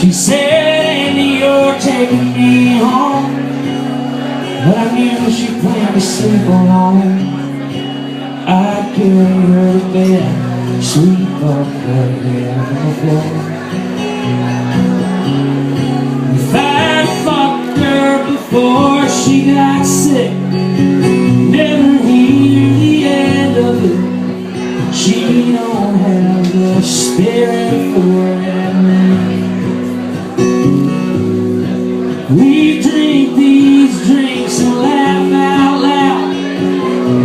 She said, Andy, you're taking me home. But I knew she planned to sleep alone. I'd carry her to bed, sweep up her hair on the floor. If I'd fucked her before she got sick, never hear the end of it. She don't have the spirit for it. We drink these drinks and laugh out loud,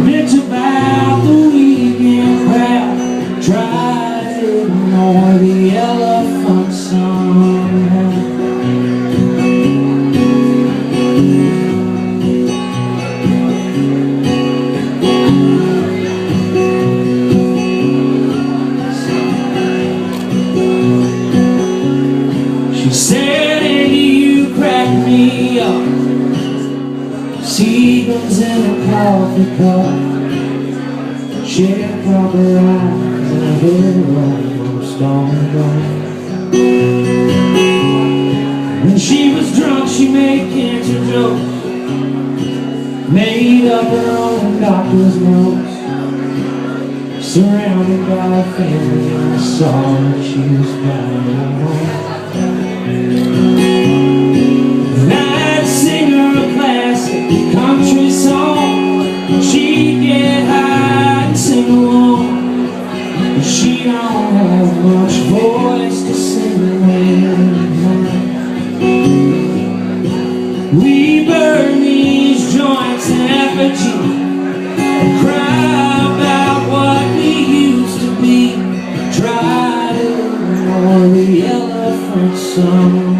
bitch about the weekend crowd, try to ignore the elephant somehow. She said, Andy, you cracked me up. Seagulls in a coffee cup, sharecropper eyes and a hair almost on the ground. When she was drunk, she made cancer jokes, made up her own doctor's notes, surrounded by her family, and I saw that she was driving home. And I'd sing her a classic country song, she'd get high and sing along, but she don't have much voice to sing with. We burn these joints in effigy and cry about what we used to be, try to ignore the elephant somehow.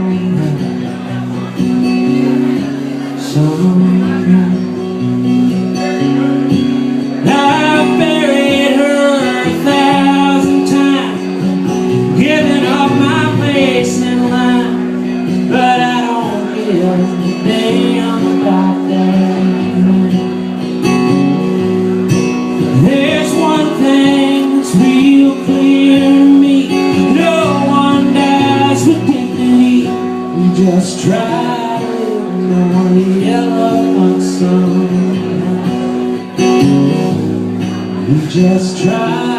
I've buried her 1,000 times, giving up my place in line, but I don't give a damn about that. There's one thing that's real clear to me: no one dies with dignity. We just try to ignore the elephant somehow. We just try